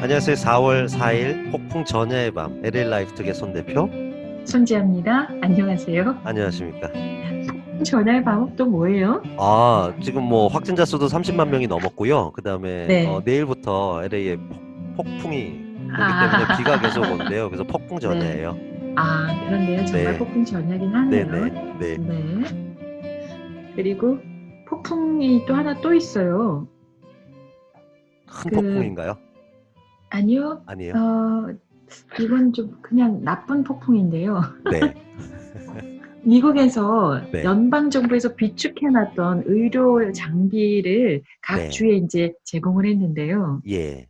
안녕하세요. 4월 4일 폭풍 전야의 밤 LA 라이프톡의 손 대표. 손지아입니다. 안녕하세요. 안녕하십니까? 전화의 방법 또 뭐예요? 지금 뭐 확진자 수도 30만 명이 넘었고요. 그다음에 네. 내일부터 LA에 폭풍이 불기 때문에 비가 계속 아, 온대요. 그래서 폭풍 네. 전야예요. 아, 그런데요. 정말 네, 폭풍 전야긴 네, 하네요. 네, 네. 네. 그리고 폭풍이 또 하나 또 있어요. 큰 그, 폭풍인가요? 아니요. 아니에요? 어, 이건 좀 그냥 나쁜 폭풍인데요. 네, 미국에서 네, 연방정부에서 비축해놨던 의료 장비를 각 네, 주에 이제 제공을 했는데요. 예.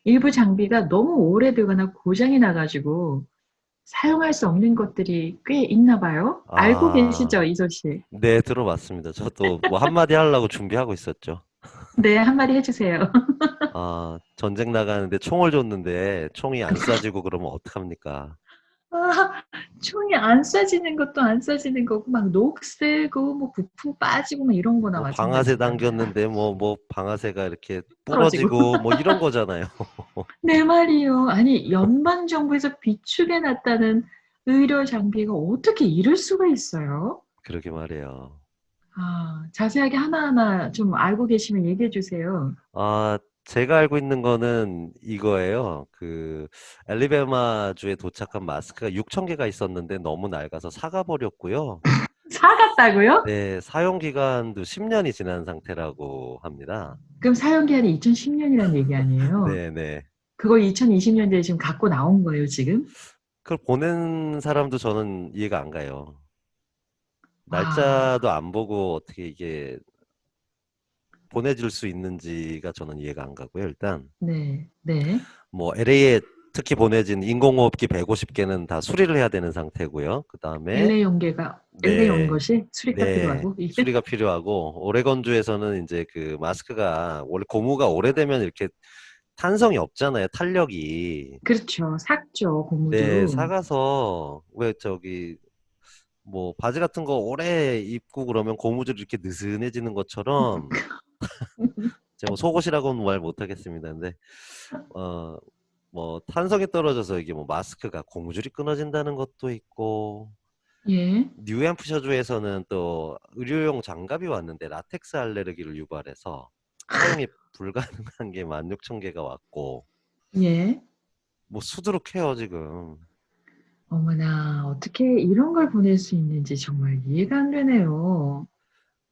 일부 장비가 너무 오래되거나 고장이 나가지고 사용할 수 없는 것들이 꽤 있나 봐요. 알고 아, 계시죠, 이 소식? 네, 들어봤습니다. 저도 뭐 한마디 하려고 준비하고 있었죠. 네, 한마디 해주세요. 전쟁 나가는데 총을 줬는데 총이 안 쏴지고 그러면 어떡합니까? 아, 총이 안 쏴지는 것도 안 쏴지는 거고, 막 녹슬고, 뭐 부품 빠지고, 막 이런 거나 뭐 방아쇠 마찬가지다. 당겼는데 뭐 방아쇠가 이렇게 떨어지고. 부러지고 뭐 이런 거잖아요. 내 말이요. 아니, 연방정부에서 비축해놨다는 의료 장비가 어떻게 이럴 수가 있어요? 그러게 말이에요. 자세하게 하나하나 좀 알고 계시면 얘기해 주세요. 제가 알고 있는 거는 이거예요. 알리베마주에 도착한 마스크가 6천 개가 있었는데 너무 낡아서 사가버렸고요. 사갔다고요? 네, 사용 기간도 10년이 지난 상태라고 합니다. 그럼 사용기한이 2010년이라는 얘기 아니에요? 네네. 그걸 2020년대에 지금 갖고 나온 거예요, 지금? 그걸 보낸 사람도 저는 이해가 안 가요. 와, 날짜도 안 보고 어떻게 이게 보내줄 수 있는지가 저는 이해가 안 가고요. 일단 네, 네. 뭐 LA에 특히 보내진 인공호흡기 150개는 다 수리를 해야 되는 상태고요. 그다음에 LA 온 네, 것이 수리가 네, 필요하고, 이게? 수리가 필요하고 오레건주에서는 이제 그 마스크가 원래 고무가 오래되면 이렇게 탄성이 없잖아요. 탄력이. 그렇죠. 삭죠, 네, 고무도. 사가서 왜 저기 뭐 바지 같은 거 오래 입고 그러면 고무줄이 이렇게 느슨해지는 것처럼 제가 뭐 속옷이라고는 말 못하겠습니다. 근데 어, 뭐 탄성이 떨어져서 이게 뭐 마스크가 고무줄이 끊어진다는 것도 있고 예. 뉴햄프셔주에서는 또 의료용 장갑이 왔는데 라텍스 알레르기를 유발해서 사용이 불가능한 게 16,000개가 왔고 예. 뭐 수두룩해요 지금. 어머나, 어떻게 이런 걸 보낼 수 있는지 정말 이해가 안 되네요.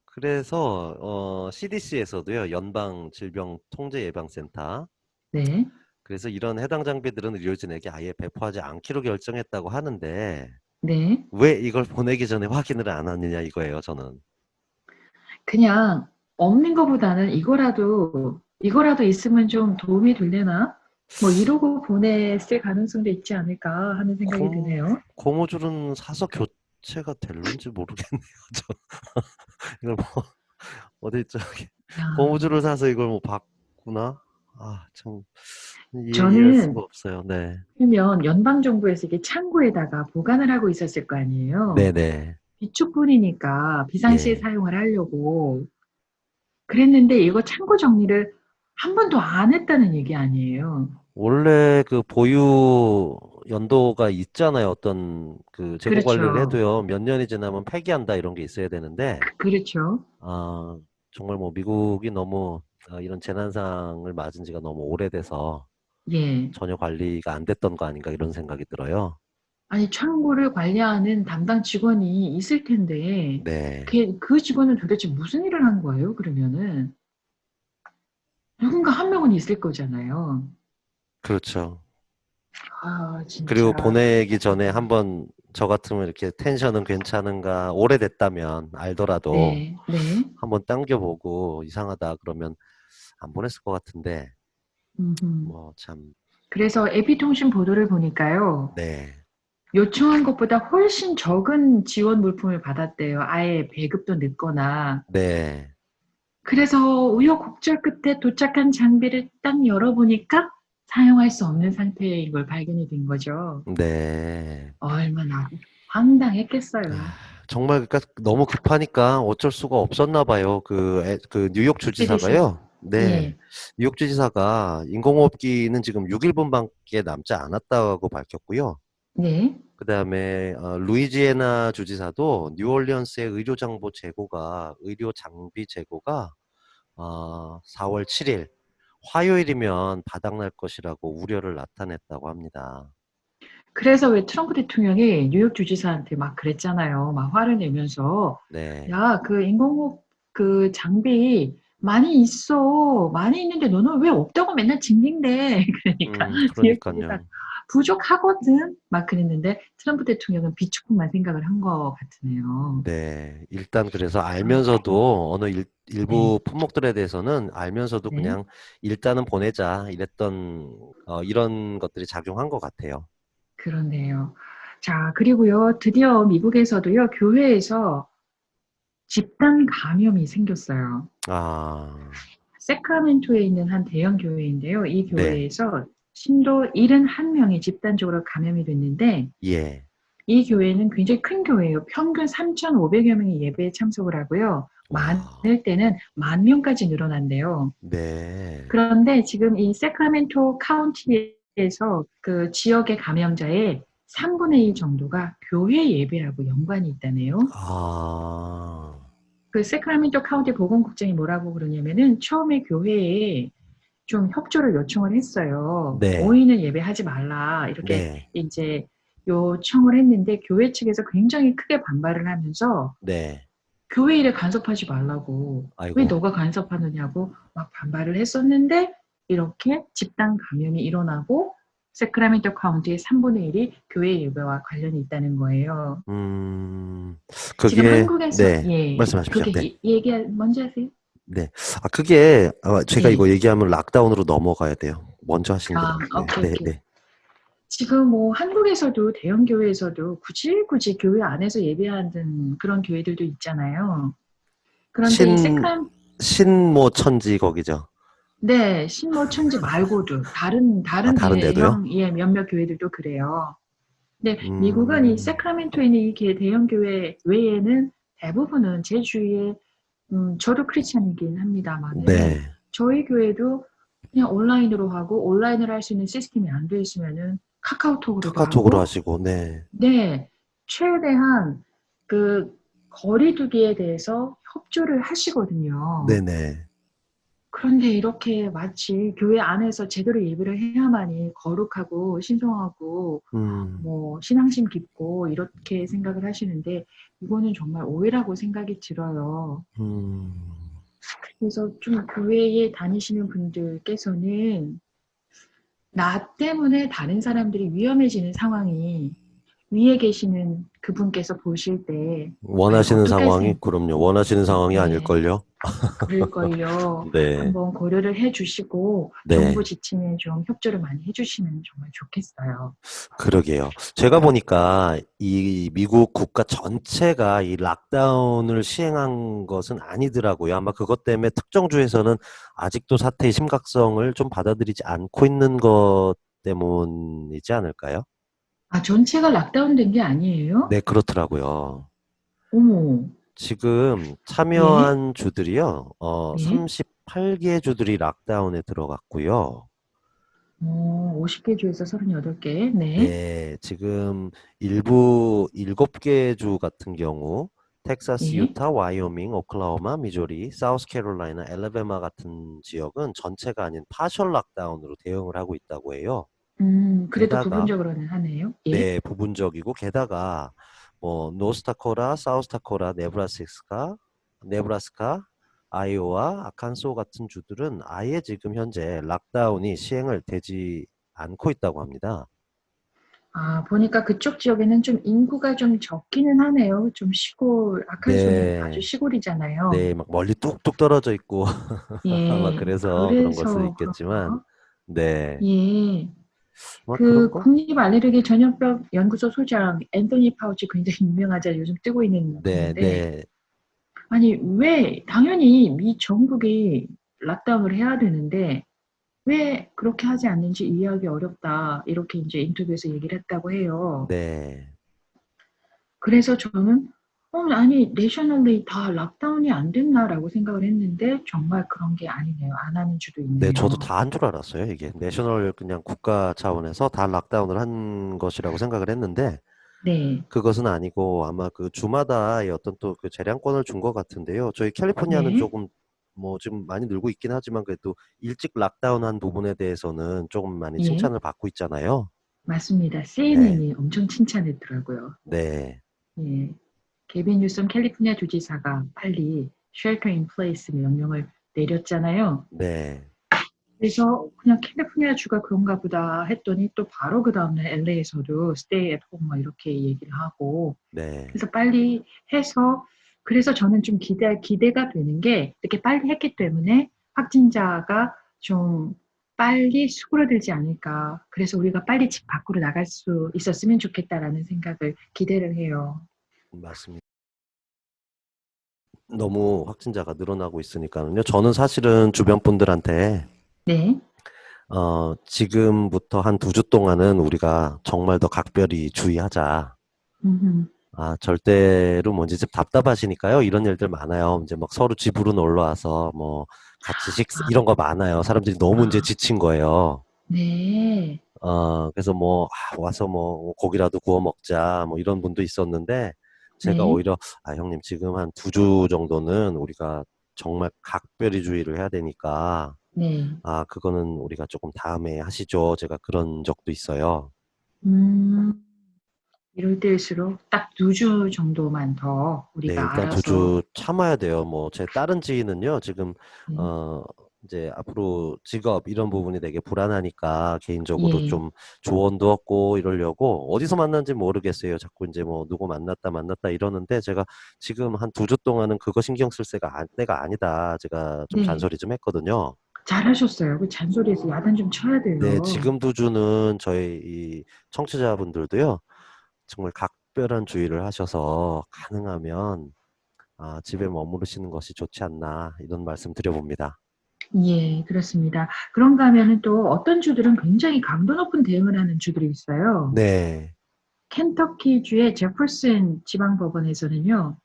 그래서 CDC에서도요 연방 질병통제예방센터 네, 그래서 이런 해당 장비들은 의료진에게 아예 배포하지 않기로 결정했다고 하는데 네. 왜 이걸 보내기 전에 확인을 안 하느냐 이거예요, 저는. 그냥 없는 것보다는 이거라도 있으면 좀 도움이 되려나? 뭐 이러고 보냈을 가능성도 있지 않을까 하는 생각이 드네요. 고무줄은 사서 교체가 될런지 모르겠네요. 저 이걸 뭐 어디 저기 야, 고무줄을 사서 이걸 뭐 바꾸나? 참 이해할 수가 저는 없어요. 네. 그러면 연방정부에서 이게 창고에다가 보관을 하고 있었을 거 아니에요. 네네. 비축분이니까 비상시에 예. 사용을 하려고 그랬는데 이거 창고 정리를 한 번도 안 했다는 얘기 아니에요. 원래 그 보유 연도가 있잖아요. 어떤 그 재고 관리를 그렇죠. 해도요. 몇 년이 지나면 폐기한다 이런 게 있어야 되는데 그렇죠. 아, 정말 뭐 미국이 너무 이런 재난상을 맞은 지가 너무 오래돼서 예. 전혀 관리가 안 됐던 거 아닌가 이런 생각이 들어요. 아니, 창고를 관리하는 담당 직원이 있을 텐데, 네, 그 직원은 도대체 무슨 일을 한 거예요, 그러면은? 누군가 한 명은 있을 거잖아요. 그렇죠. 그리고 진짜. 보내기 전에 한번 저 같으면 이렇게 텐션은 괜찮은가 오래됐다면 알더라도 네, 네. 한번 당겨보고 이상하다 그러면 안 보냈을 것 같은데 음흠. 뭐 참, 그래서 에피통신 보도를 보니까요, 네, 요청한 것보다 훨씬 적은 지원 물품을 받았대요. 아예 배급도 늦거나. 네, 그래서 우여곡절 끝에 도착한 장비를 딱 열어보니까 사용할 수 없는 상태인 걸 발견이 된 거죠. 네. 얼마나 황당했겠어요. 정말 그러니까 너무 급하니까 어쩔 수가 없었나 봐요. 그 뉴욕 CDC. 주지사가요. 네. 예, 뉴욕 주지사가 인공호흡기는 지금 6일분밖에 남지 않았다고 밝혔고요. 네. 그다음에 루이지애나 주지사도 뉴올리언스의 의료 장비 재고가 4월 7일 화요일이면 바닥날 것이라고 우려를 나타냈다고 합니다. 그래서 왜 트럼프 대통령이 뉴욕 주지사한테 막 그랬잖아요. 막 화를 내면서, 네. 야, 그 인공호흡 그 장비 많이 있어. 많이 있는데 너는 왜 없다고 맨날 징징대. 그러니까 뉴욕 주지사 그러니까요. 부족하거든. 막 그랬는데 트럼프 대통령은 비축국만 생각을 한 것 같으네요. 네. 일단 그래서 아, 알면서도 네, 일부 품목들에 대해서는 알면서도 네. 그냥 일단은 보내자 이랬던 이런 것들이 작용한 것 같아요. 그런데요. 자, 그리고요. 드디어 미국에서도요. 교회에서 집단 감염이 생겼어요. 아, 세크라멘토에 있는 한 대형 교회인데요. 이 네. 교회에서 신도 71명이 집단적으로 감염이 됐는데 예. 이 교회는 굉장히 큰 교회예요. 평균 3,500여 명이 예배에 참석을 하고요. 와. 많을 때는 10,000명까지 늘어난대요. 네. 그런데 지금 이 세크라멘토 카운티에서 그 지역의 감염자의 3분의 1 정도가 교회 예배하고 연관이 있다네요. 아, 그 세크라멘토 카운티 보건국장이 뭐라고 그러냐면은 처음에 교회에 좀 협조를 요청을 했어요. 네. 모이는 예배하지 말라 이렇게 네. 이제 요청을 했는데 교회 측에서 굉장히 크게 반발을 하면서 네. 교회 일에 간섭하지 말라고 왜 아이고. 너가 간섭하느냐고 막 반발을 했었는데 이렇게 집단 감염이 일어나고 세크라멘토 카운티의 3분의 1이 교회 예배와 관련이 있다는 거예요. 음, 지금 그게, 한국에서 네. 예 말씀하십시오. 그게 네. 얘기 먼저 하세요. 네. 그게, 제가 네. 이거 얘기하면 락다운으로 넘어가야 돼요. 먼저 하시는 게 아, 나으시네요. 오케이, 네, 오케이. 네. 지금 뭐 한국에서도 대형 교회에서도 굳이 교회 안에서 예배하는 그런 교회들도 있잖아요. 그런데 이 신, 신모 천지 거기죠. 네, 신모천지 말고도 다른 다른 데도요? 대형 예, 몇몇 교회들도 그래요. 근데 미국은 이 음, 세크라멘토에 있는 이 대형 교회 외에는 대부분은 제 주위에 저도 크리스찬이긴 합니다만은 네. 저희 교회도 그냥 온라인으로 하고 온라인으로 할 수 있는 시스템이 안 돼 있으면은 카카오톡으로도 카카오톡으로 하고 하시고, 네. 네, 최대한 그 거리두기에 대해서 협조를 하시거든요. 네네. 그런데 이렇게 마치 교회 안에서 제대로 예배를 해야만이 거룩하고 신성하고 음, 뭐 신앙심 깊고 이렇게 생각을 하시는데 이거는 정말 오해라고 생각이 들어요. 음, 그래서 좀 교회에 다니시는 분들께서는 나 때문에 다른 사람들이 위험해지는 상황이 위에 계시는 그분께서 보실 때 과연 원하시는 어떻게 상황이, 그럼요. 원하시는 상황이 네, 아닐걸요? 그럴걸요. 네. 한번 고려를 해주시고 정부 네. 지침에 좀 협조를 많이 해주시면 정말 좋겠어요. 그러게요. 제가 보니까 이 미국 국가 전체가 이 락다운을 시행한 것은 아니더라고요. 아마 그것 때문에 특정 주에서는 아직도 사태의 심각성을 좀 받아들이지 않고 있는 것 때문이지 않을까요? 아, 전체가 락다운된 게 아니에요? 네, 그렇더라고요. 어머, 지금 예, 참여한 주들이요, 예. 38개 주들이 락다운에 들어갔고요. 50개 주에서 38개. 네, 네, 지금 7개 주 같은 경우, 텍사스, 예. 유타, 와이오밍, 오클라호마, 미조리, 사우스캐롤라이나, 엘라베마 같은 지역은 전체가 아닌 파셜 락다운으로 대응을 하고 있다고 해요. 그래도 게다가, 부분적으로는 하네요. 예. 네, 부분적이고, 게다가, 노스다코라, 사우스다코라, 네브라스카, 아이오와, 아칸소 같은 주들은 아예 지금 현재 락다운이 시행을 되지 않고 있다고 합니다. 아, 보니까 그쪽 지역에는 좀 인구가 좀 적기는 하네요. 좀 시골, 아칸소는 아주 네. 시골이잖아요. 네, 막 멀리 뚝뚝 떨어져 있고 아마 예, 그래서 그런 걸 수도 그래서 있겠지만 그런가? 네, 예. 뭐 그런 그 거? 국립 알레르기 전염병 연구소 소장 앤토니 파우치 굉장히 유명하잖아요. 요즘 뜨고 있는 네, 분인데 네, 아니 왜 당연히 미 전국이 락다운을 해야 되는데 왜 그렇게 하지 않는지 이해하기 어렵다. 이렇게 이제 인터뷰에서 얘기를 했다고 해요. 네, 그래서 저는 아니, 내셔널리 다 락다운이 안 됐나라고 생각을 했는데, 정말 그런 게 아니네요. 안 하는 주도 네, 저도 있네요. 다 한 줄 알았어요. 이게 내셔널 그냥 국가 차원에서 다 락다운을 한 것이라고 생각을 했는데 네, 그것은 아니고 아마 그 주마다의 어떤 또 그 재량권을 준 것 같은데요. 저희 캘리포니아는 네, 조금 뭐 지금 많이 늘고 있긴 하지만 그래도 일찍 락다운한 부분에 대해서는 조금 많이 예, 칭찬을 받고 있잖아요. 맞습니다. 네, CNN이 엄청 칭찬했더라고요. 네, 예, 게빈 뉴섬 캘리포니아 주지사가 빨리 쉘터 인 플레이스 명령을 내렸잖아요. 네, 그래서 그냥 캘리포니아 주가 그런가 보다 했더니 또 바로 그 다음날 LA에서도 stay at home 막 이렇게 얘기를 하고 네, 그래서 빨리 해서 그래서 저는 좀 기대가 되는 게 이렇게 빨리 했기 때문에 확진자가 좀 빨리 수그러들지 않을까. 그래서 우리가 빨리 집 밖으로 나갈 수 있었으면 좋겠다라는 생각을 기대를 해요. 맞습니다. 너무 확진자가 늘어나고 있으니까는요. 저는 사실은 주변 분들한테 네. 지금부터 한 2주 동안은 우리가 정말 더 각별히 주의하자. 음흠. 아, 절대로 뭐 이제 좀 답답하시니까요. 이런 일들 많아요. 이제 막 서로 집으로 놀러 와서 뭐 같이 이런 거 많아요. 사람들이 너무 이제 아, 지친 거예요. 네. 그래서 뭐 와서 뭐 고기라도 구워 먹자 뭐 이런 분도 있었는데 제가 네. 오히려 형님 지금 한 2주 정도는 우리가 정말 각별히 주의를 해야 되니까 네. 그거는 우리가 조금 다음에 하시죠. 제가 그런 적도 있어요. 음, 이럴 때일수록 딱 2주 정도만 더 네, 우리가 일단 두 알아서, 주 참아야 돼요. 뭐, 제 다른 지인은요, 지금, 네. 어, 이제 앞으로 직업 이런 부분이 되게 불안하니까 개인적으로 예, 좀 조언도 얻고 이러려고 어디서 만난지 모르겠어요. 자꾸 이제 뭐 누구 만났다 이러는데 제가 지금 한 2주 동안은 그거 신경 쓸 때가 아니다. 제가 좀 네. 잔소리 좀 했거든요. 잘하셨어요. 그 잔소리에서 야단 좀 쳐야 네, 돼요. 지금 2주는 저희 이 청취자분들도요, 정말 각별한 주의를 하셔서 가능하면 집에 머무르시는 것이 좋지 않나 이런 말씀 드려봅니다. 예, 그렇습니다. 그런가 하면은 또 어떤 주들은 굉장히 강도 높은 대응을 하는 주들이 있어요. 네, 켄터키주의 제퍼슨 지방법원에서는요,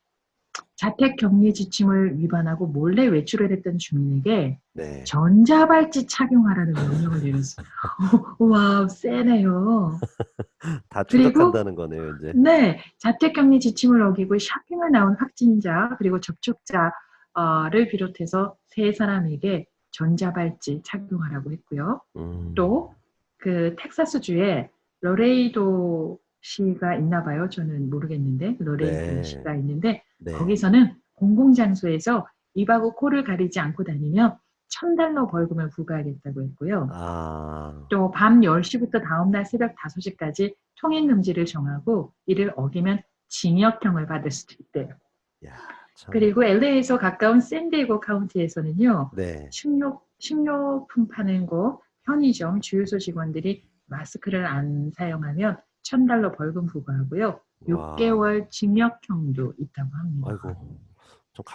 자택 격리 지침을 위반하고 몰래 외출을 했던 주민에게 네. 전자발찌 착용하라는 명령을 내렸어요. 와, 세네요. 다 그리고 추적한다는 거네요, 이제. 네, 자택격리 지침을 어기고 쇼핑을 나온 확진자 그리고 접촉자를 비롯해서 세 사람에게 전자발찌 착용하라고 했고요. 음, 또 그 텍사스주에 러레이도 시가 있나 봐요. 저는 모르겠는데 러레이도 네, 시가 있는데 네. 거기서는 공공장소에서 입하고 코를 가리지 않고 다니면 $1,000 벌금을 부과하겠다고 했고요. 아, 또 밤 10시부터 다음날 새벽 5시까지 통행 금지를 정하고 이를 어기면 징역형을 받을 수도 있대요. 야, 참, 그리고 LA에서 가까운 샌디에고 카운티에서는요. 네. 식료품 파는 곳, 편의점, 주유소 직원들이 마스크를 안 사용하면 $1,000 벌금 부과하고요. 와, 6개월 징역형도 있다고 합니다. 아이고, 좀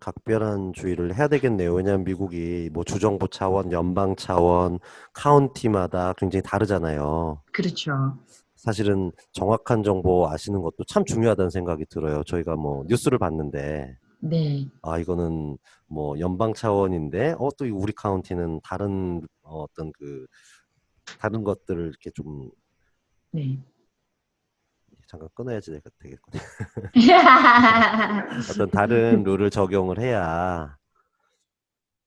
각별한 주의를 해야 되겠네요. 왜냐하면 미국이 뭐 주정부 차원, 연방 차원, 카운티마다 굉장히 다르잖아요. 그렇죠. 사실은 정확한 정보 아시는 것도 참 중요하다는 생각이 들어요. 저희가 뭐 뉴스를 봤는데, 네, 이거는 뭐 연방 차원인데, 또 우리 카운티는 다른 어떤 그 다른 것들을 이렇게 좀 네. 잠깐 끊어야지 되겠거든요. 어떤 다른 룰을 적용을 해야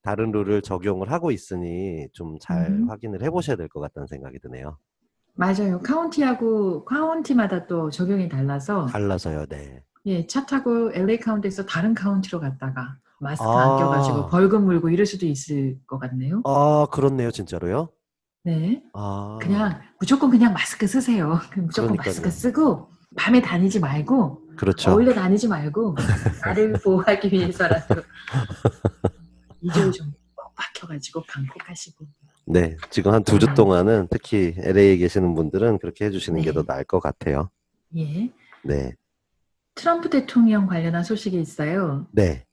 다른 룰을 적용을 하고 있으니 좀 잘 확인을 해보셔야 될 것 같다는 생각이 드네요. 맞아요. 카운티하고 카운티마다 또 적용이 달라서 달라서요, 네. 예, 차 타고 LA 카운티에서 다른 카운티로 갔다가 마스크 안 껴가지고 아, 벌금 물고 이럴 수도 있을 것 같네요. 그렇네요, 진짜로요? 네. 아, 그냥 무조건 그냥 마스크 쓰세요. 무조건 마스크 그러니까요. 쓰고 밤에 다니지 말고 그렇죠. 어울려 다니지 말고 나를 보호하기 위해서라도 2주 정도 꽉 박혀가지고 방콕하시고. 네, 지금 한 2주 동안은 특히 LA에 계시는 분들은 그렇게 해주시는 게 더 네. 나을 것 같아요. 예. 네, 트럼프 대통령 관련한 소식이 있어요. 네,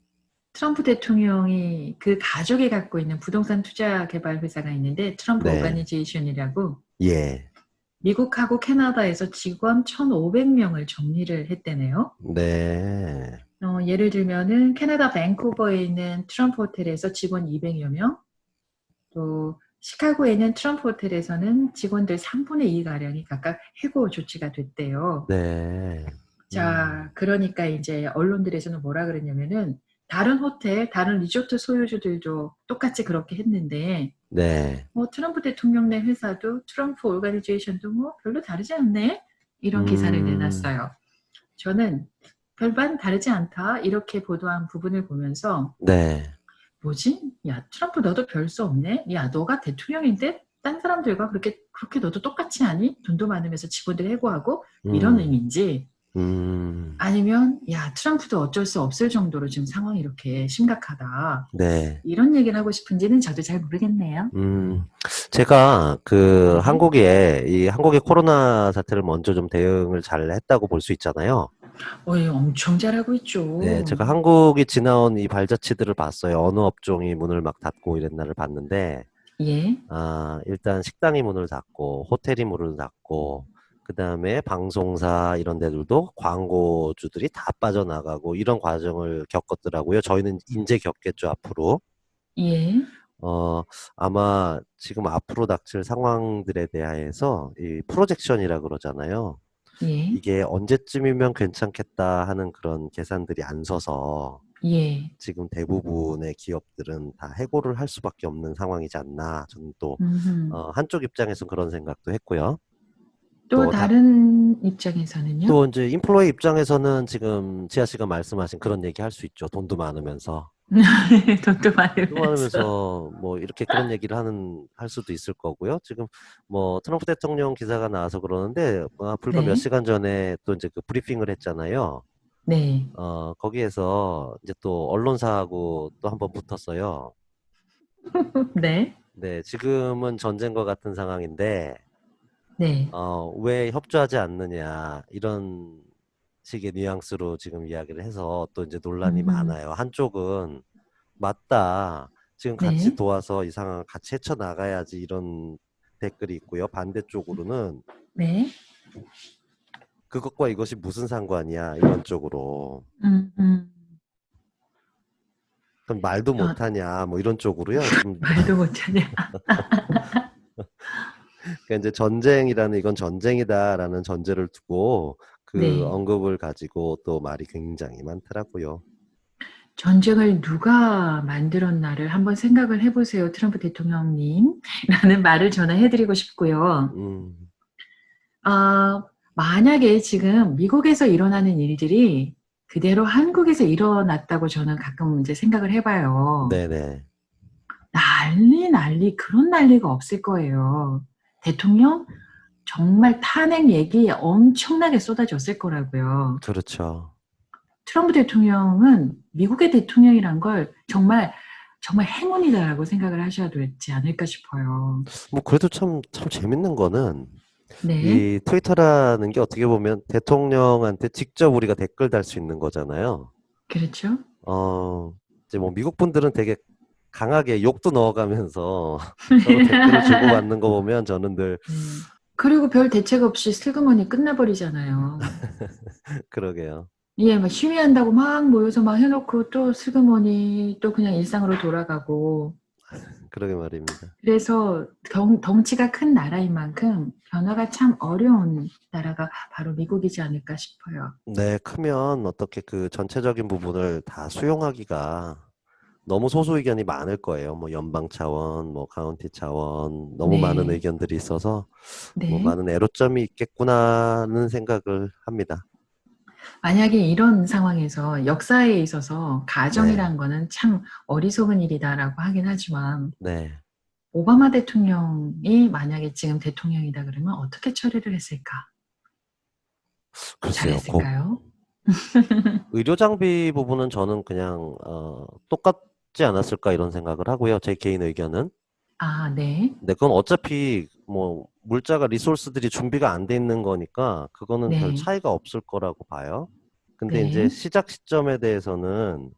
트럼프 대통령이 그 가족이 갖고 있는 부동산 투자 개발 회사가 있는데 트럼프 네, 오가니제이션이라고 예, 미국하고 캐나다에서 직원 1,500명을 정리를 했대네요. 네. 예를 들면은 캐나다 밴쿠버에 있는 트럼프 호텔에서 직원 200여 명, 또 시카고에 있는 트럼프 호텔에서는 직원들 3분의 2가량이 각각 해고 조치가 됐대요. 네. 자, 그러니까 이제 언론들에서는 뭐라 그랬냐면은 다른 호텔, 다른 리조트 소유주들도 똑같이 그렇게 했는데 네. 뭐 트럼프 대통령 네 회사도 트럼프 오르가니제이션도 뭐 별로 다르지 않네? 이런 기사를 내놨어요. 저는 별반 다르지 않다 이렇게 보도한 부분을 보면서 네. 뭐지? 야, 트럼프 너도 별 수 없네? 야, 너가 대통령인데 딴 사람들과 그렇게 너도 똑같이 하니? 돈도 많으면서 직원들 해고하고 이런 음, 의미인지 음, 아니면 야, 트럼프도 어쩔 수 없을 정도로 지금 상황이 이렇게 심각하다. 네. 이런 얘기를 하고 싶은지는 저도 잘 모르겠네요. 음, 제가 네. 이 한국의 코로나 사태를 먼저 좀 대응을 잘 했다고 볼 수 있잖아요. 예, 엄청 잘하고 네, 있죠. 제가 한국이 지나온 이 발자취들을 봤어요. 어느 업종이 문을 막 닫고 이랬나를 봤는데, 예, 일단 식당이 문을 닫고, 호텔이 문을 닫고, 그 다음에 방송사 이런 데들도 광고주들이 다 빠져나가고, 이런 과정을 겪었더라고요. 저희는 이제 겪겠죠, 앞으로. 예, 어, 아마 지금 앞으로 닥칠 상황들에 대해서 이 프로젝션이라 그러잖아요. 예, 이게 언제쯤이면 괜찮겠다 하는 그런 계산들이 안 서서 예. 지금 대부분의 기업들은 다 해고를 할 수밖에 없는 상황이지 않나. 저는 또, 음흠. 한쪽 입장에서 그런 생각도 했고요. 또 또 다른 입장에서는요? 또 이제 인플로이 입장에서는 지금 지아 씨가 말씀하신 그런 얘기 할 수 있죠. 돈도 많으면서. 돈도 돈 많으면서. 많으면서 뭐 이렇게 그런 얘기를 할 수도 있을 거고요. 지금 뭐 트럼프 대통령 기사가 나와서 그러는데 불과 몇 네, 시간 전에 또 이제 그 브리핑을 했잖아요. 네, 거기에서 이제 또 언론사하고 또 한번 붙었어요. 네, 네, 지금은 전쟁과 같은 상황인데 네. 왜 협조하지 않느냐 이런 식의 뉘앙스로 지금 이야기를 해서 또 이제 논란이 음흠. 많아요. 한쪽은 맞다. 지금 같이 네, 도와서 이 상황을 같이 헤쳐나가야지 이런 댓글이 있고요. 반대쪽으로는 네, 그것과 이것이 무슨 상관이야 이런 쪽으로. 음, 음. 그럼 말도 저, 못하냐 뭐 이런 쪽으로요. 좀 말도 못하냐. 그러니까 이제 전쟁이라는 이건 전쟁이다라는 전제를 두고 그 네. 언급을 가지고 또 말이 굉장히 많더라고요. 전쟁을 누가 만들었나를 한번 생각을 해보세요, 트럼프 대통령님. 라는 말을 저는 해드리고 싶고요. 음, 만약에 지금 미국에서 일어나는 일들이 그대로 한국에서 일어났다고 저는 가끔 이제 생각을 해봐요. 네네. 난리, 그런 난리가 없을 거예요. 대통령 정말 탄핵 얘기 엄청나게 쏟아졌을 거라고요. 그렇죠. 트럼프 대통령은 미국의 대통령이란 걸 정말 행운이다라고 생각을 하셔야 되지 않을까 싶어요. 뭐 그래도 참 재밌는 거는 네, 이 트위터라는 게 어떻게 보면 대통령한테 직접 우리가 댓글 달 수 있는 거잖아요. 그렇죠? 어, 이제 뭐 미국 분들은 되게 강하게 욕도 넣어가면서 서로 댓글을 주고받는 거 보면 저는 늘 네. 그리고 별 대책 없이 슬그머니 끝나버리잖아요. 그러게요. 예, 막 시위한다고 막 모여서 막 해놓고 또 슬그머니 또 그냥 일상으로 돌아가고. 그러게 말입니다. 그래서 덩치가 큰 나라인 만큼 변화가 참 어려운 나라가 바로 미국이지 않을까 싶어요. 네, 크면 어떻게 그 전체적인 부분을 다 수용하기가 너무 소수 의견이 많을 거예요. 뭐 연방 차원, 뭐 카운티 차원, 너무 많은 네, 의견들이 있어서 뭐 네. 많은 애로점이 있겠구나는 생각을 합니다. 만약에 이런 상황에서 역사에 있어서 네, 가정이란 거는 참 어리석은 일이다라고 하긴 하지만 네. 오바마 대통령이 만약에 지금 대통령이다 그러면 어떻게 처리를 했을까? 글쎄요. 잘했을까요? 의료 장비 부분은 저는 그냥 똑같지 않았을까 이런 생각을 하고요. 제 개인 의견은. 아, 네, 근데 그건 어차피 뭐 물자가 리소스들이 준비가 안 돼 있는 거니까 그거는 별 네, 차이가 없을 거라고 봐요. 근데 이제 네, 시작 시점에 대해서는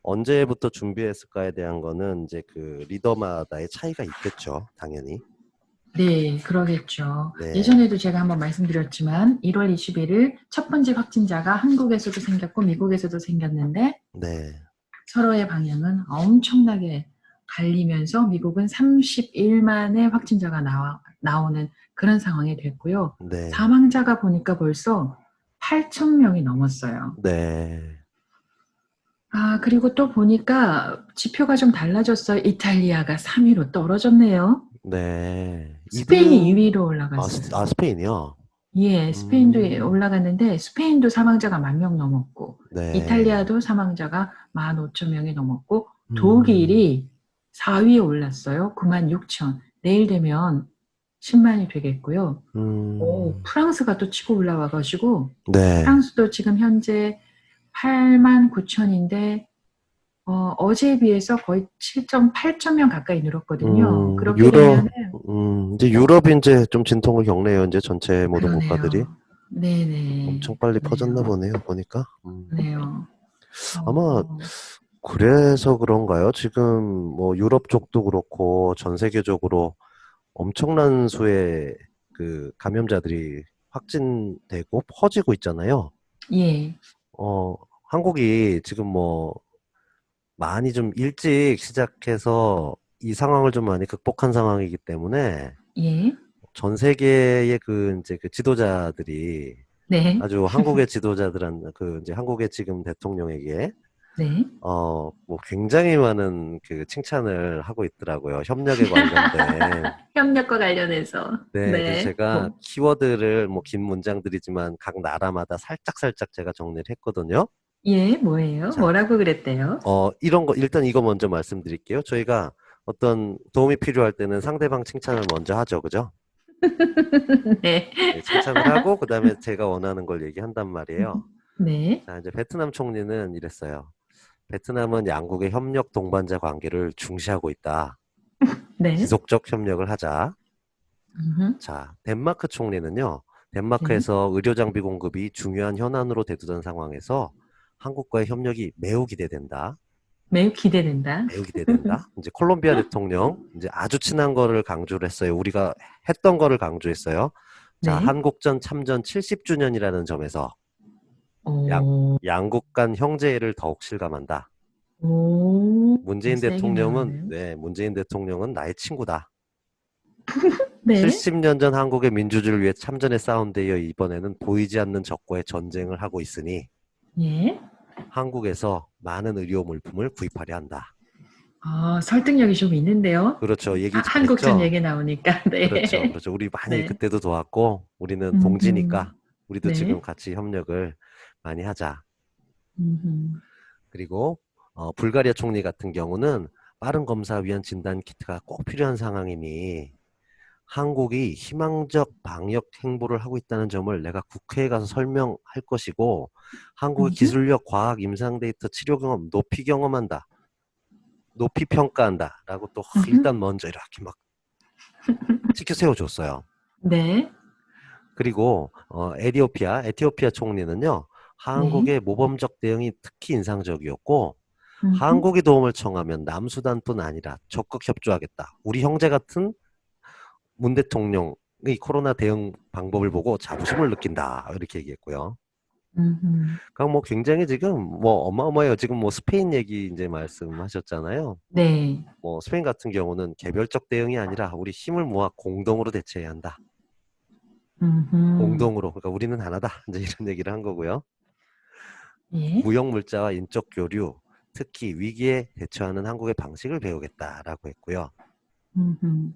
언제부터 준비했을까에 대한 거는 이제 그 리더마다의 차이가 있겠죠. 당연히. 네, 그러겠죠. 네, 예전에도 제가 한번 말씀드렸지만 1월 21일 첫 번째 확진자가 한국에서도 생겼고 미국에서도 생겼는데 네, 서로의 방향은 엄청나게 갈리면서 미국은 31만의 확진자가 나오는 그런 상황이 됐고요. 네, 사망자가 보니까 벌써 8천 명이 넘었어요. 네, 아, 그리고 또 보니까 지표가 좀 달라졌어요. 이탈리아가 3위로 떨어졌네요. 네. 스페인이 2등, 2위로 올라갔어요. 스페인이요? 예, 스페인도 음, 올라갔는데 스페인도 사망자가 10,000명 넘었고 네, 이탈리아도 사망자가 15,000명이 넘었고 음, 독일이 4위에 올랐어요. 96,000. 내일 되면 10만이 되겠고요. 오, 음, 프랑스가 또 치고 올라와 가지고 네, 프랑스도 지금 현재 89,000인데 어제에 비해서 거의 7.8천 명 가까이 늘었거든요. 그렇게 되면은 이제 유럽이 이제 좀 진통을 겪네요. 이제 전체 모든 국가들이. 그러네요. 네네. 엄청 빨리 퍼졌나 그러네요. 보네요, 보니까. 그러네요. 아마 어, 그래서 그런가요? 지금 뭐 유럽 쪽도 그렇고 전 세계적으로 엄청난 수의 그 감염자들이 확진되고 퍼지고 있잖아요. 예, 어, 한국이 지금 뭐 많이 좀 일찍 시작해서 이 상황을 좀 많이 극복한 상황이기 때문에 예, 전 세계의 그 이제 그 지도자들이 네, 아주 한국의 지도자들한 그 이제 한국의 지금 대통령에게 네. 뭐 굉장히 많은 그 칭찬을 하고 있더라고요. 협력에 관련된. 협력과 관련해서. 네, 그래서 네. 제가 뭐, 키워드를 뭐 긴 문장들이지만 각 나라마다 살짝살짝 제가 정리를 했거든요. 예, 뭐예요? 자, 뭐라고 그랬대요? 이런 거, 일단 이거 먼저 말씀드릴게요. 저희가 어떤 도움이 필요할 때는 상대방 칭찬을 먼저 하죠. 그죠? 네. 네, 칭찬을 하고, 그 다음에 제가 원하는 걸 얘기한단 말이에요. 네, 자, 이제 베트남 총리는 이랬어요. 베트남은 양국의 협력 동반자 관계를 중시하고 있다. 네. 지속적 협력을 하자. 음흠, 자, 덴마크 총리는요. 네. 덴마크에서 의료 장비 공급이 중요한 현안으로 대두된 상황에서 한국과의 협력이 매우 기대된다. 매우 기대된다. 매우 기대된다. 이제 콜롬비아 대통령 이제 아주 친한 거를 강조를 했어요. 우리가 했던 거를 강조했어요. 자, 네. 한국전 참전 70주년이라는 점에서 양, 오, 양국 간 형제를 더욱 실감한다. 오, 문재인 세게 대통령은, 나오네요. 네, 문재인 대통령은 나의 친구다. 네. 70년 전 한국의 민주주의를 위해 참전해 싸운 데이어 이번에는 보이지 않는 적과의 전쟁을 하고 있으니 예. 한국에서 많은 의료 물품을 구입하려 한다. 설득력이 좀 있는데요. 그렇죠. 얘기 한국전 잘했죠? 얘기 나오니까. 그렇죠. 네. 그렇죠. 우리 많이 네. 그때도 도왔고, 우리는 음, 동지니까, 우리도 지금 네. 같이 협력을 많이 하자. 음, 그리고, 불가리아 총리 같은 경우는 빠른 검사 위한 진단 키트가 꼭 필요한 상황이니, 한국이 희망적 방역 행보를 하고 있다는 점을 내가 국회에 가서 설명할 것이고, 한국의 음, 기술력, 과학, 임상 데이터, 치료 경험, 높이 경험한다. 높이 평가한다. 라고 또 음, 일단 먼저 이렇게 막 치켜 세워줬어요. 네. 그리고 에티오피아 총리는요. 네. 한국의 모범적 대응이 특히 인상적이었고 음, 한국이 도움을 청하면 남수단뿐 아니라 적극 협조하겠다. 우리 형제 같은 문 대통령의 코로나 대응 방법을 보고 자부심을 느낀다. 이렇게 얘기했고요. 음, 그러니까 뭐 굉장히 지금 뭐 어마어마해요. 지금 뭐 스페인 얘기 이제 말씀하셨잖아요. 네. 뭐 스페인 같은 경우는 개별적 대응이 아니라 우리 힘을 모아 공동으로 대처해야 한다. 음, 공동으로. 그러니까 우리는 하나다. 이제 이런 얘기를 한 거고요. 예. 무역물자와 인적 교류, 특히 위기에 대처하는 한국의 방식을 배우겠다라고 했고요. 음,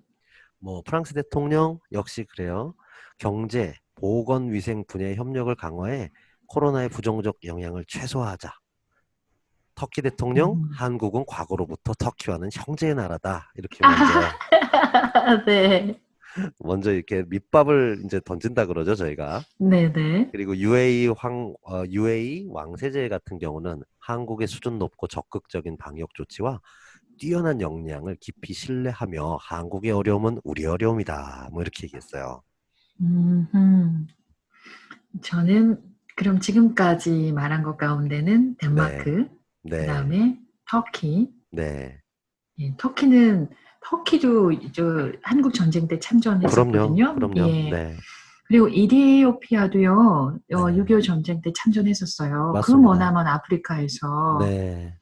뭐 프랑스 대통령 역시 그래요. 경제, 보건, 위생 분야의 협력을 강화해 코로나의 부정적 영향을 최소화하자. 터키 대통령, 음. 한국은 과거로부터 터키와는 형제의 나라다. 이렇게 먼저 아, 네. 먼저 이렇게 밑밥을 이제 던진다 그러죠, 저희가. 네네. 그리고 UAE 왕세제 같은 경우는 한국의 수준 높고 적극적인 방역 조치와 뛰어난 역량을 깊이 신뢰하며 한국의 어려움은 우리 어려움이다. 뭐 이렇게 얘기했어요. 음, 저는 그럼 지금까지 말한 것 가운데는 네, 덴마크, 그 네, 다음에 터키. 네, 예, 터키는 터키도 한국 전쟁 때 그럼요, 참전했었거든요. 그럼요. 예. 네, 그리고 이디오피아도요, 네, 6.25 전쟁 때 참전했었어요. 그 맞습니다. 머나먼 아프리카에서. 네,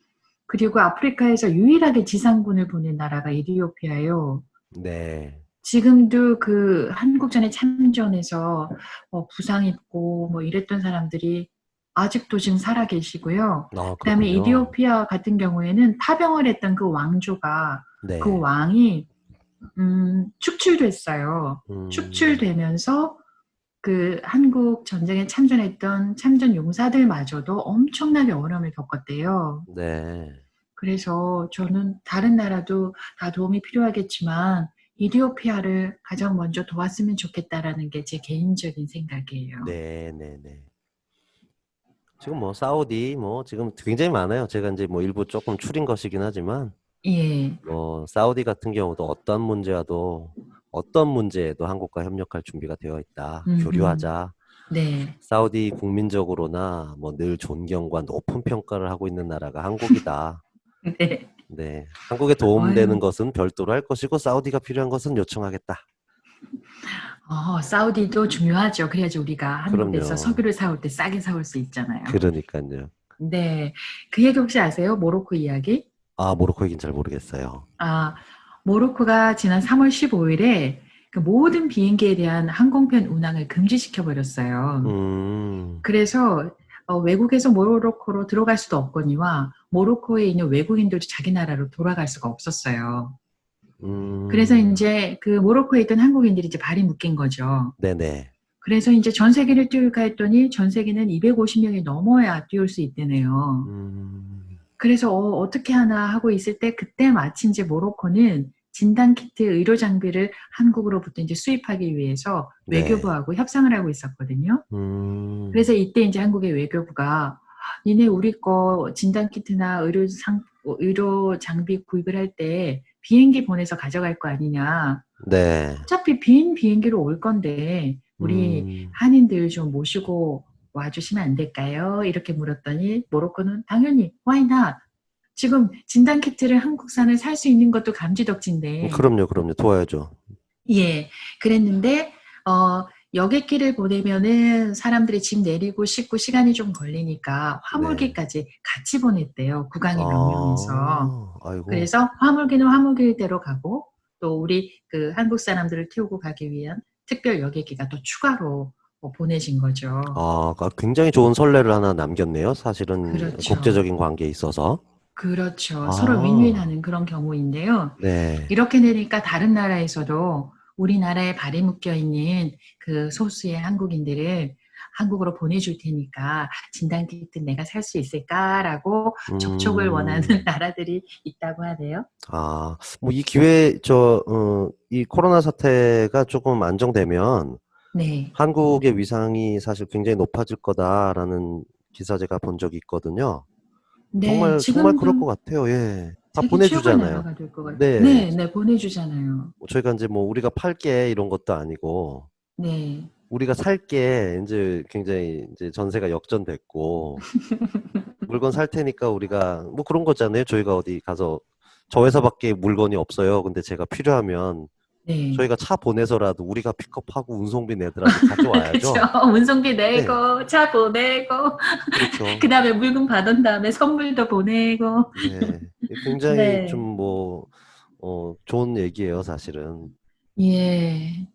그리고 아프리카에서 유일하게 지상군을 보낸 나라가 이디오피아예요. 네. 지금도 그 한국전에 참전해서 부상 입고 뭐 이랬던 사람들이 아직도 지금 살아 계시고요. 아, 그다음에 그렇군요. 이디오피아 같은 경우에는 파병을 했던 그 왕조가 그 네, 왕이 축출됐어요. 음, 축출되면서 그 한국 전쟁에 참전했던 참전 용사들마저도 엄청나게 어려움을 겪었대요. 네, 그래서 저는 다른 나라도 다 도움이 필요하겠지만 이디오피아를 가장 먼저 도왔으면 좋겠다라는 게 제 개인적인 생각이에요. 네, 네, 네. 지금 뭐 사우디 뭐 지금 굉장히 많아요. 제가 이제 뭐 일부 조금 추린 것이긴 하지만 예, 뭐 사우디 같은 경우도 어떤 문제에도 한국과 협력할 준비가 되어 있다. 음흠, 교류하자. 네, 사우디 국민적으로나 뭐 늘 존경과 높은 평가를 하고 있는 나라가 한국이다. 네. 네. 한국에 도움되는 어유, 것은 별도로 할 것이고 사우디가 필요한 것은 요청하겠다. 사우디도 중요하죠. 그래야지 우리가 한국에서 그럼요. 석유를 사올 때 싸게 사올 수 있잖아요. 그러니까요. 네, 그 얘기 혹시 아세요? 모로코 이야기? 아, 모로코 얘기는 잘 모르겠어요. 아, 모로코가 지난 3월 15일에 그 모든 비행기에 대한 항공편 운항을 금지시켜 버렸어요. 음, 그래서 외국에서 모로코로 들어갈 수도 없거니와 모로코에 있는 외국인들도 자기 나라로 돌아갈 수가 없었어요. 그래서 음, 이제 그 모로코에 있던 한국인들이 이제 발이 묶인 거죠. 네네. 그래서 이제 전 세계를 띄울까 했더니 전 세계는 250명이 넘어야 띄울 수 있대네요. 음, 그래서 어떻게 하나 하고 있을 때 그때 마침 이제 모로코는 진단키트 의료 장비를 한국으로부터 이제 수입하기 위해서 네. 외교부하고 협상을 하고 있었거든요. 그래서 음, 이때 이제 한국의 외교부가 니네 우리 거 진단키트나 의료 장비 구입을 할 때 비행기 보내서 가져갈 거 아니냐. 네. 어차피 빈 비행기로 올 건데 우리 음, 한인들 좀 모시고 와주시면 안 될까요? 이렇게 물었더니 모로코는 당연히 why not? 지금 진단키트를 한국산을 살 수 있는 것도 감지덕지인데 그럼요, 그럼요. 도와야죠. 예, 그랬는데, 여객기를 보내면은 사람들이 짐 내리고 싣고 시간이 좀 걸리니까 네. 화물기까지 같이 보냈대요. 국왕의 명령에서. 아이고. 그래서 화물기는 화물기대로 가고 또 우리 그 한국 사람들을 태우고 가기 위한 특별 여객기가 또 추가로 보내진 거죠. 굉장히 좋은 선례를 하나 남겼네요. 사실은 그렇죠. 국제적인 관계에 있어서. 그렇죠. 서로 아, 윈윈하는 그런 경우인데요. 네. 이렇게 되니까 다른 나라에서도 우리나라에 발이 묶여 있는 그 소수의 한국인들을 한국으로 보내줄 테니까 진단키트 내가 살 수 있을까라고 접촉을 원하는 음, 나라들이 있다고 하네요. 뭐 이 코로나 사태가 조금 안정되면 네. 한국의 위상이 사실 굉장히 높아질 거다라는 기사 제가 본 적이 있거든요. 네. 정말, 정말 그럴 것 지금도 같아요. 예. 다 세계 최고의 보내주잖아요. 나라가 될 것 같아요. 네. 네, 네, 보내주잖아요. 저희가 이제 뭐 우리가 팔게 이런 것도 아니고 네. 우리가 살게 이제 굉장히 이제 전세가 역전됐고 물건 살 테니까 우리가 뭐 그런 거잖아요. 저희가 어디 가서 저 회사밖에 물건이 없어요. 근데 제가 필요하면 네. 저희가 차 보내서라도 우리가 픽업하고 운송비 내더라도 그렇죠. 가져와야죠. 운송비 네. 내고, 차 보내고, 그 그렇죠. 다음에 물건 받은 다음에 선물도 보내고. 네. 굉장히 좀 네. 뭐, 좋은 얘기예요, 사실은. 예.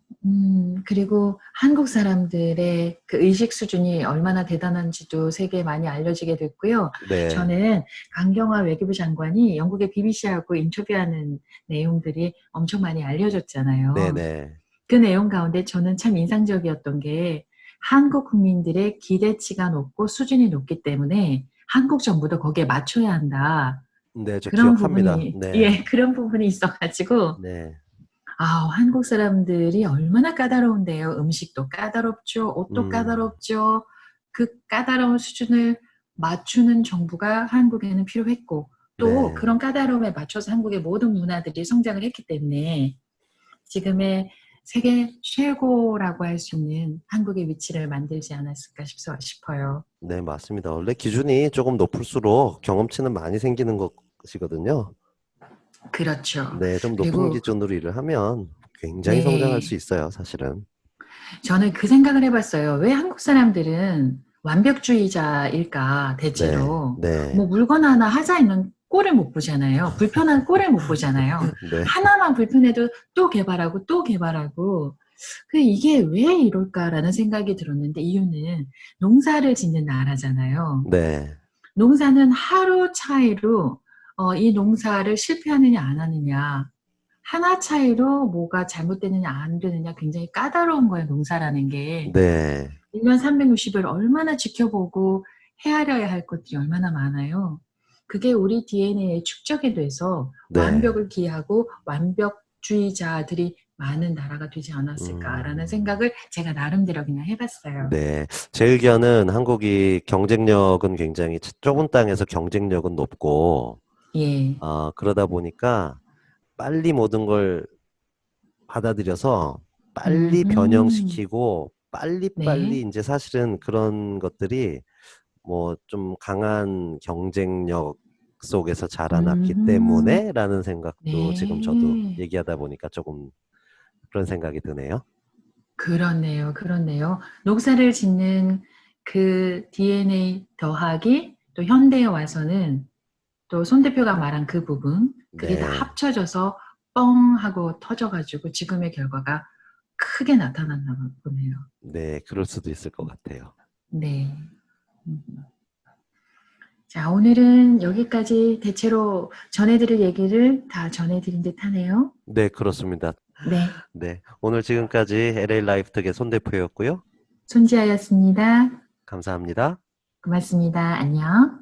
그리고 한국 사람들의 그 의식 수준이 얼마나 대단한지도 세계에 많이 알려지게 됐고요. 네. 저는 강경화 외교부 장관이 영국의 BBC하고 인터뷰하는 내용들이 엄청 많이 알려졌잖아요. 네네. 그 내용 가운데 저는 참 인상적이었던 게 한국 국민들의 기대치가 높고 수준이 높기 때문에 한국 정부도 거기에 맞춰야 한다. 네, 저 그런 기억합니다. 부분이, 네. 예, 그런 부분이 있어가지고 네. 한국 사람들이 얼마나 까다로운데요. 음식도 까다롭죠. 옷도 음, 까다롭죠. 그 까다로운 수준을 맞추는 정부가 한국에는 필요했고, 또 네. 그런 까다로움에 맞춰서 한국의 모든 문화들이 성장을 했기 때문에 지금의 세계 최고라고 할 수 있는 한국의 위치를 만들지 않았을까 싶어요. 네, 맞습니다. 원래 기준이 조금 높을수록 경험치는 많이 생기는 것이거든요. 그렇죠. 네, 좀 높은 그리고 기준으로 일을 하면 굉장히 성장할 수 네. 있어요, 사실은. 저는 그 생각을 해봤어요. 왜 한국 사람들은 완벽주의자일까, 네, 대체로. 네, 뭐 물건 하나 하자 있는 꼴을 못 보잖아요. 불편한 꼴을 못 보잖아요. 네, 하나만 불편해도 또 개발하고 또 개발하고. 이게 왜 이럴까라는 생각이 들었는데 이유는 농사를 짓는 나라잖아요. 네, 농사는 하루 차이로 이 농사를 실패하느냐 안 하느냐 하나 차이로 뭐가 잘못되느냐 안 되느냐 굉장히 까다로운 거예요, 농사라는 게. 네, 1년 360일 얼마나 지켜보고 헤아려야 할 것들이 얼마나 많아요. 그게 우리 DNA에 축적이 돼서 네. 완벽을 기하고 완벽주의자들이 많은 나라가 되지 않았을까라는 음, 생각을 제가 나름대로 그냥 해봤어요. 네. 제 의견은 한국이 경쟁력은 굉장히 좁은 땅에서 경쟁력은 높고, 예. 그러다 보니까 빨리 모든 걸 받아들여서 빨리 음, 변형시키고 빨리빨리 네. 이제 사실은 그런 것들이 뭐 좀 강한 경쟁력 속에서 자라났기 음, 때문에라는 생각도 지금 저도 네. 얘기하다 보니까 조금 그런 생각이 드네요. 그렇네요. 그렇네요. 농사를 짓는 그 DNA 더하기 또 현대에 와서는 또 손 대표가 말한 그 부분, 그게 다 네. 합쳐져서 뻥 하고 터져가지고 지금의 결과가 크게 나타났나 보네요. 네, 그럴 수도 있을 것 같아요. 네. 음. 자, 오늘은 여기까지 대체로 전해드릴 얘기를 다 전해드린 듯 하네요. 네, 그렇습니다. 네. 네, 오늘 지금까지 LA 라이프特의 손 대표였고요. 손지아였습니다. 감사합니다. 고맙습니다. 안녕.